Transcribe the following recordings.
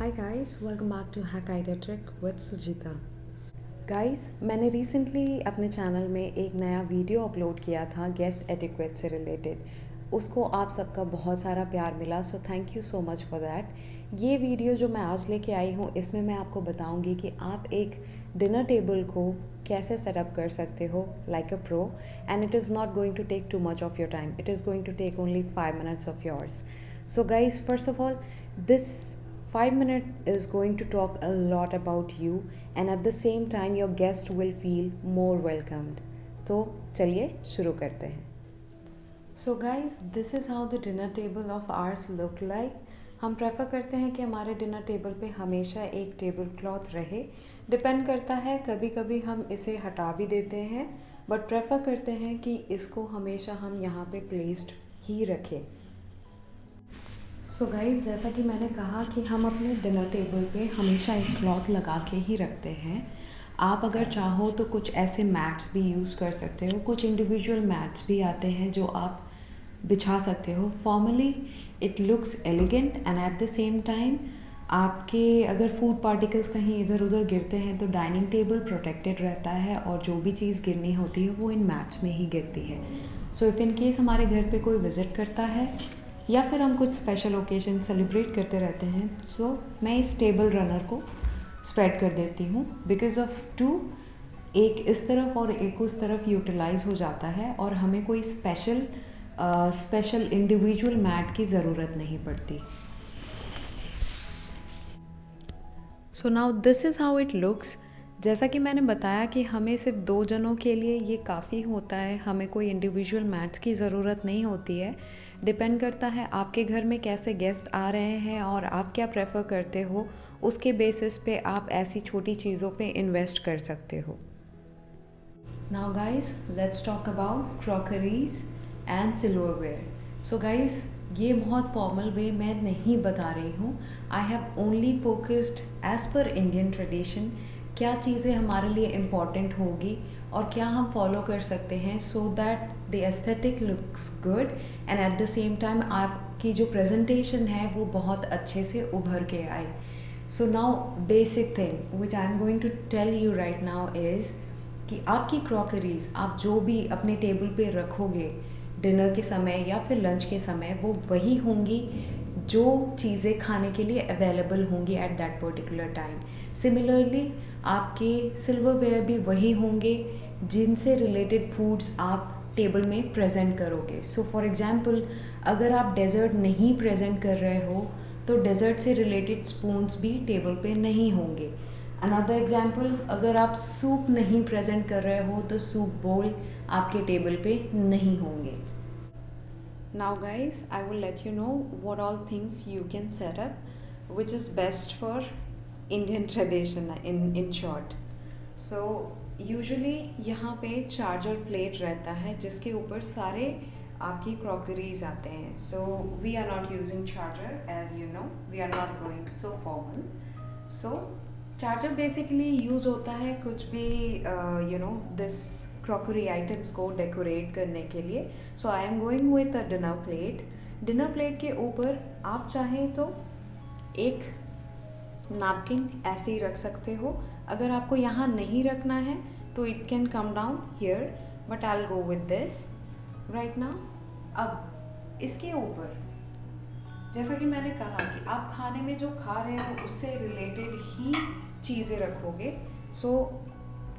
Hi guys, welcome back to Hack Idea Trick with Sujita. Guys मैंने recently अपने channel में एक नया वीडियो अपलोड किया था गेस्ट एटिक्वेट से रिलेटेड। उसको आप सबका बहुत सारा प्यार मिला, so thank you so much for that. ये वीडियो जो मैं आज लेके आई हूँ, इसमें मैं आपको बताऊँगी कि आप एक डिनर टेबल को कैसे सेटअप कर सकते हो like a pro, and it is not going to take too much of your time. It is going to take only 5 minutes of yours. So guys, first of all, this 5 minute is going to talk a lot about you, and at the same time your guest will feel more welcomed. तो चलिए शुरू करते हैं. So guys, this is how the dinner table of ours look like. हम prefer करते हैं कि हमारे डिनर टेबल पे हमेशा एक टेबल क्लॉथ रहे. डिपेंड करता है, कभी कभी हम इसे हटा भी देते हैं, बट प्रेफर करते हैं कि इसको हमेशा हम यहाँ पे प्लेस्ड ही रखें. सो गाइज़, जैसा कि मैंने कहा कि हम अपने डिनर टेबल पे हमेशा एक क्लॉथ लगा के ही रखते हैं. आप अगर चाहो तो कुछ ऐसे मैट्स भी यूज़ कर सकते हो. कुछ इंडिविजुअल मैट्स भी आते हैं जो आप बिछा सकते हो. Formally it looks elegant, and eight the same time आपके अगर फूड पार्टिकल्स कहीं इधर उधर गिरते हैं तो डाइनिंग टेबल प्रोटेक्टेड रहता है, और जो भी चीज़ गिरनी होती है वो इन मैट्स में ही गिरती है. सो इफ़ इन केस हमारे घर पे कोई विज़िट करता है या फिर हम कुछ स्पेशल ओकेजन सेलिब्रेट करते रहते हैं, सो मैं इस टेबल रनर को स्प्रेड कर देती हूँ. बिकॉज ऑफ टू, एक इस तरफ और एक उस तरफ यूटिलाइज हो जाता है, और हमें कोई स्पेशल इंडिविजुअल मैट की ज़रूरत नहीं पड़ती. So now this is how it looks. जैसा कि मैंने बताया कि हमें सिर्फ 2 जनों के लिए ये काफ़ी होता है, हमें कोई इंडिविजुअल मैट्स की ज़रूरत नहीं होती है. डिपेंड करता है आपके घर में कैसे गेस्ट आ रहे हैं और आप क्या प्रेफर करते हो, उसके बेसिस पे आप ऐसी छोटी चीज़ों पे इन्वेस्ट कर सकते हो. Now guys, let's talk about crockeries and silverware. So guys, ये बहुत फॉर्मल वे मैं नहीं बता रही हूँ. I have only focused as per Indian tradition क्या चीज़ें हमारे लिए इम्पॉर्टेंट होगी और क्या हम फॉलो कर सकते हैं, so that the aesthetic looks good, and eight the same time आपकी जो प्रेजेंटेशन है वो बहुत अच्छे से उभर के आए. So now basic thing which I am going to tell you right now is कि आपकी क्रॉकरीज आप जो भी अपने टेबल पे रखोगे डिनर के समय या फिर लंच के समय, वो वही होंगी जो चीज़ें खाने के लिए अवेलेबल होंगी at that particular time. Similarly आपके सिल्वरवेयर भी वही होंगे जिनसे रिलेटेड फूड्स आप टेबल में प्रेजेंट करोगे. सो फॉर एग्जांपल, अगर आप डेज़र्ट नहीं प्रेजेंट कर रहे हो तो डेज़र्ट से रिलेटेड स्पून्स भी टेबल पे नहीं होंगे. अनदर एग्जांपल, अगर आप सूप नहीं प्रेजेंट कर रहे हो तो सूप बोल आपके टेबल पे नहीं होंगे. Now guys, I will let you know what all things you can set up which is best for Indian tradition in short. So usually यहाँ पे चार्जर प्लेट रहता है जिसके ऊपर सारे आपकी क्रॉकरीज आते हैं. So we are not using charger, as you know, we are not going so formal. So charger basically use होता है कुछ भी दिस क्रॉकरी आइटम्स को डेकोरेट करने के लिए. So I am going with a dinner plate. Dinner plate के ऊपर आप चाहें तो एक नैपकिन ऐसे ही रख सकते हो. अगर आपको यहाँ नहीं रखना है तो it can come down here, but I will go with this right now. अब इसके ऊपर जैसा कि मैंने कहा कि आप खाने में जो खा रहे हो उससे रिलेटेड ही चीज़ें रखोगे. So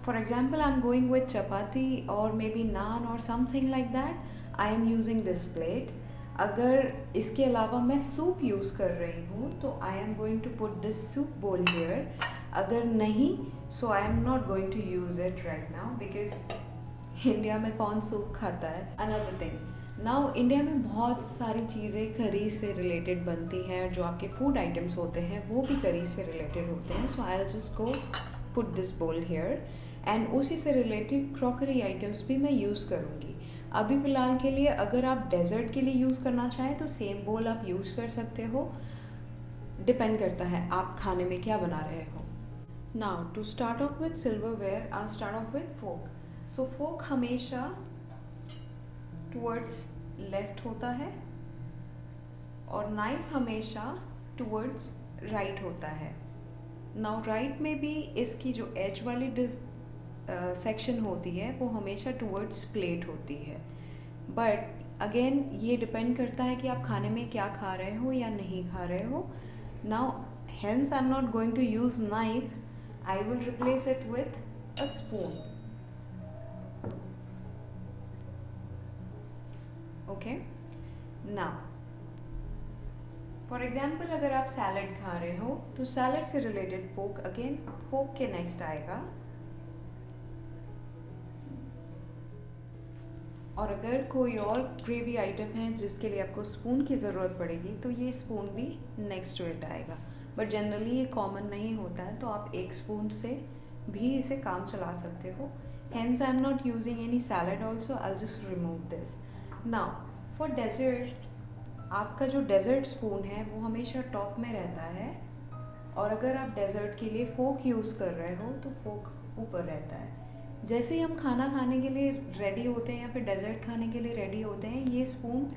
for example, I am going with chapati और मे बी नान और something like that. I am using this plate. अगर इसके अलावा मैं सूप यूज़ कर रही हूँ तो I am going to put this soup bowl here. अगर नहीं, so I am not going to use it right now, because India में कौन सूप खाता है. अनदर थिंग, नाउ इंडिया में बहुत सारी चीज़ें करी से रिलेटेड बनती हैं, जो आपके फूड आइटम्स होते हैं वो भी करी से रिलेटेड होते हैं. So I will just go put this bowl here, and उसी से रिलेटेड क्रॉकरी आइटम्स भी मैं यूज़ करूँगी. अभी फ़िलहाल के लिए अगर आप डेज़र्ट के लिए यूज़ करना चाहें तो सेम बोल आप यूज़ कर सकते हो. डिपेंड करता है आप खाने में क्या बना रहे हो. Now to start off with silverware, I start off with fork. So fork हमेशा टुवर्ड्स लेफ्ट होता है और नाइफ हमेशा टुवर्ड्स राइट होता है। नाउ राइट में भी इसकी जो एज वाली सेक्शन होती है वो हमेशा टूवर्ड्स प्लेट होती है, बट अगेन ये डिपेंड करता है कि आप खाने में क्या खा रहे हो या नहीं खा रहे हो। Now hence I am not going to use knife, I will replace it with a spoon. Okay, now for example अगर आप सैलड खा रहे हो तो सैलड से रिलेटेड फोक, अगेन फोक के नेक्स्ट आएगा। और अगर कोई और ग्रेवी आइटम है जिसके लिए आपको स्पून की ज़रूरत पड़ेगी तो ये स्पून भी नेक्स्ट टू इट आएगा, बट जनरली ये कॉमन नहीं होता है, तो आप एक स्पून से भी इसे काम चला सकते हो। Hence I am not using any salad also, I just remove this. Now for dessert, आपका जो डेजर्ट स्पून है वो हमेशा टॉप में रहता है, और अगर आप डेजर्ट के लिए फोक यूज़ कर रहे हो तो फोक ऊपर रहता है। जैसे ही हम खाना खाने के लिए रेडी होते हैं या फिर डेजर्ट खाने के लिए रेडी होते हैं, ये स्पून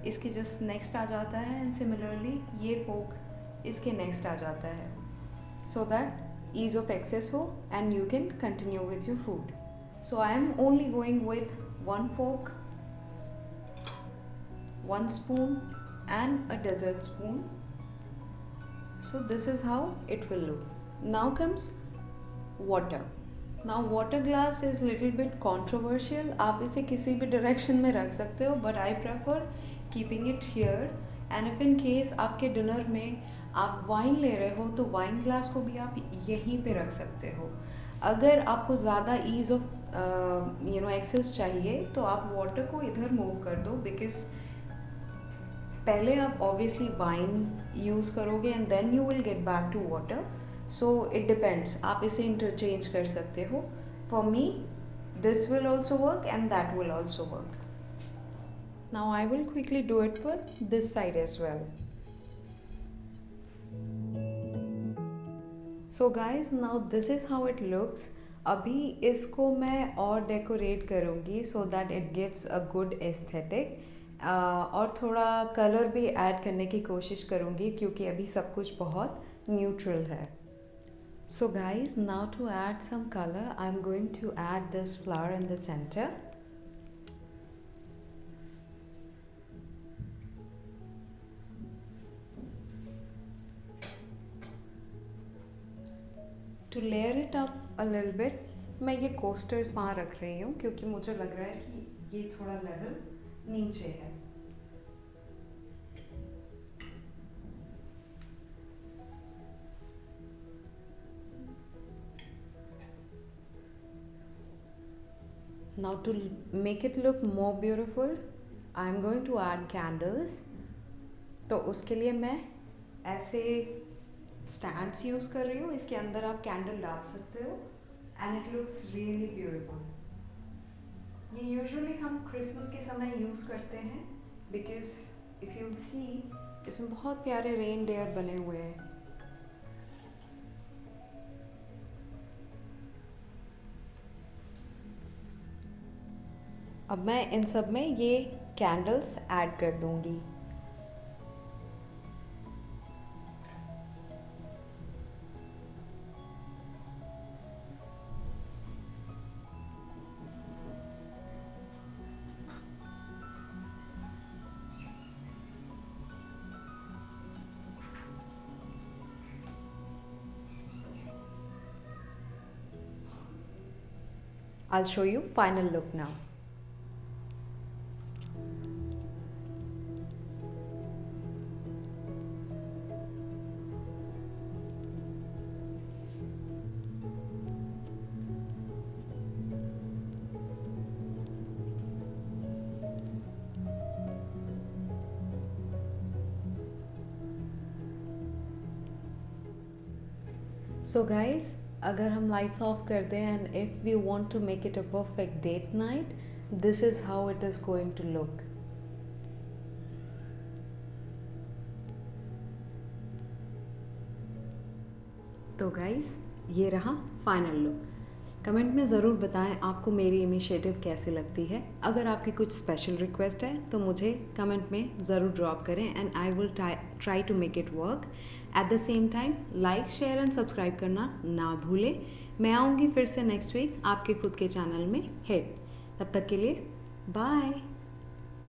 इसके जस्ट नेक्स्ट आ जाता है, एंड सिमिलरली ये फोक इसके नेक्स्ट आ जाता है, so that ease of access हो and you can continue with your food. So I am only going with one fork, one spoon and a dessert spoon. So this is how it will look. Now comes water. Now water glass is little bit controversial. आप इसे किसी भी direction में रख सकते हो, but I prefer keeping it here. And if in case आपके dinner में आप वाइन ले रहे हो तो वाइन ग्लास को भी आप यहीं पे रख सकते हो। अगर आपको ज़्यादा ईज ऑफ एक्सेस चाहिए तो आप वाटर को इधर मूव कर दो, बिकॉज पहले आप ऑब्वियसली वाइन यूज़ करोगे and then you will get back to water, so it depends, आप इसे इंटरचेंज कर सकते हो। For me this will also work and that will also work. Now I will quickly do it with this side as well. So guys, now this is how it looks. अभी इसको मैं और decorate करूँगी so that it gives a good aesthetic, और थोड़ा colour भी add करने की कोशिश करूँगी क्योंकि अभी सब कुछ बहुत न्यूट्रल है। So guys, now to add some colour I am going to add this flower in the centre. To layer it up a little bit, मैं ये कोस्टर्स वहाँ रख रही हूँ क्योंकि मुझे लग रहा है कि ये थोड़ा लेवल नीचे है। Now to make it look more beautiful, I am going to add candles. तो उसके लिए मैं ऐसे स्टैंड्स यूज़ कर रही हूँ, इसके अंदर आप कैंडल डाल सकते हो and it looks really beautiful. ये यूजुअली हम क्रिसमस के समय यूज़ करते हैं बिकॉज इफ़ यू सी इसमें बहुत प्यारे रेन डेयर बने हुए हैं। अब मैं इन सब में ये कैंडल्स ऐड कर दूंगी। I'll show you final look now. So guys, अगर हम लाइट्स ऑफ करते हैं and if we want to make it a perfect date night, this is how it is going to look. तो guys, ये रहा final look. Comment में ज़रूर बताएं आपको मेरी इनिशिएटिव कैसी लगती है। अगर आपकी कुछ स्पेशल रिक्वेस्ट है तो मुझे कमेंट में ज़रूर ड्रॉप करें and I will try to make it work. At the same time like, share and subscribe करना ना भूलें। मैं आऊँगी फिर से नेक्स्ट वीक आपके खुद के चैनल में हिट। तब तक के लिए बाय।